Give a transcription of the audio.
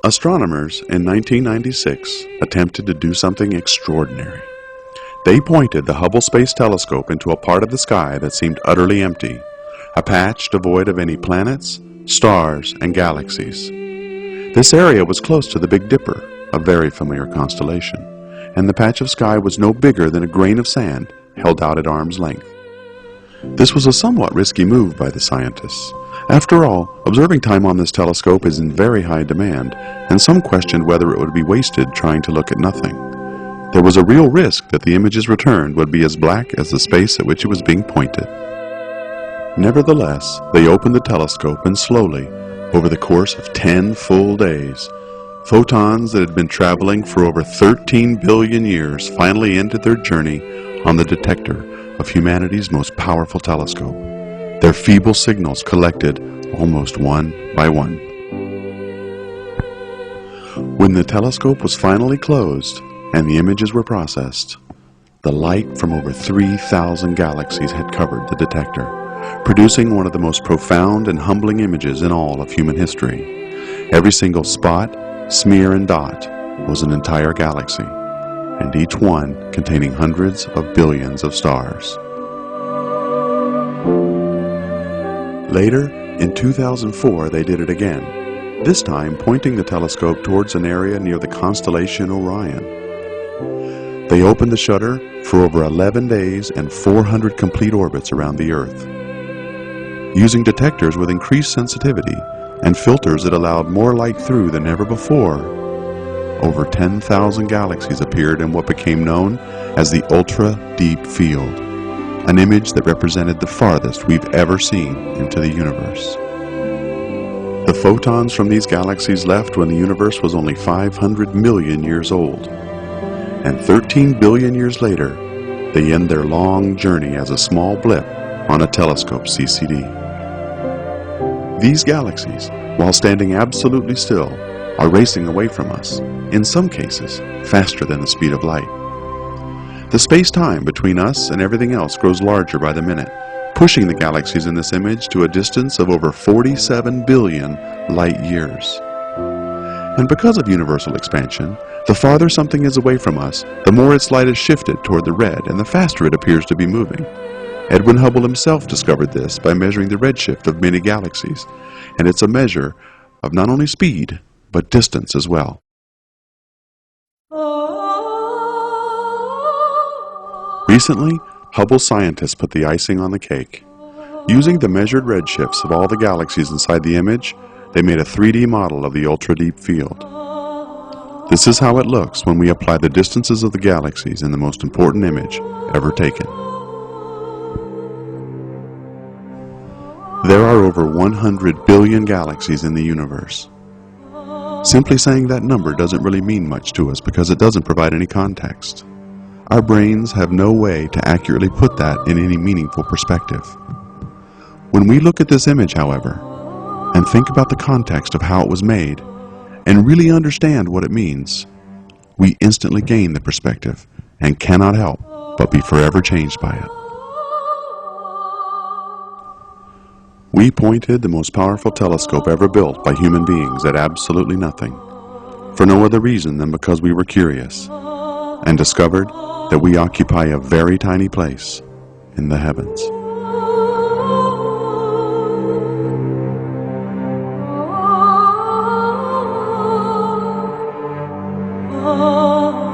Astronomers in 1996 attempted to do something extraordinary. They pointed the Hubble Space Telescope into a part of the sky that seemed utterly empty, a patch devoid of any planets, stars, and galaxies. This area was close to the Big Dipper, a very familiar constellation, and the patch of sky was no bigger than a grain of sand held out at arm's length. This was a somewhat risky move by the scientists. After all, observing time on this telescope is in very high demand, and some questioned whether it would be wasted trying to look at nothing. There was a real risk that the images returned would be as black as the space at which it was being pointed. Nevertheless, they opened the telescope and slowly, over the course of 10 full days, photons that had been traveling for over 13 billion years finally ended their journey on the detector of humanity's most powerful telescope. Their feeble signals collected almost one by one. When the telescope was finally closed and the images were processed, the light from over 3,000 galaxies had covered the detector, producing one of the most profound and humbling images in all of human history. Every single spot, smear, and dot was an entire galaxy, and each one containing hundreds of billions of stars. Later, in 2004, they did it again, this time pointing the telescope towards an area near the constellation Orion. They opened the shutter for over 11 days and 400 complete orbits around the Earth. Using detectors with increased sensitivity and filters that allowed more light through than ever before, over 10,000 galaxies appeared in what became known as the ultra-deep field, an image that represented the farthest we've ever seen into the universe. The photons from these galaxies left when the universe was only 500 million years old, and 13 billion years later, they end their long journey as a small blip on a telescope CCD. These galaxies, while standing absolutely still, are racing away from us, in some cases, faster than the speed of light. The space-time between us and everything else grows larger by the minute, pushing the galaxies in this image to a distance of over 47 billion light years. And because of universal expansion, the farther something is away from us, the more its light is shifted toward the red and the faster it appears to be moving. Edwin Hubble himself discovered this by measuring the redshift of many galaxies, and it's a measure of not only speed, but distance as well. Recently, Hubble scientists put the icing on the cake. Using the measured redshifts of all the galaxies inside the image, they made a 3D model of the ultra-deep field. This is how it looks when we apply the distances of the galaxies in the most important image ever taken. There are over 100 billion galaxies in the universe. Simply saying that number doesn't really mean much to us because it doesn't provide any context. Our brains have no way to accurately put that in any meaningful perspective. When we look at this image, however, and think about the context of how it was made, and really understand what it means, we instantly gain the perspective and cannot help but be forever changed by it. We pointed the most powerful telescope ever built by human beings at absolutely nothing, for no other reason than because we were curious, and discovered that we occupy a very tiny place in the heavens. Oh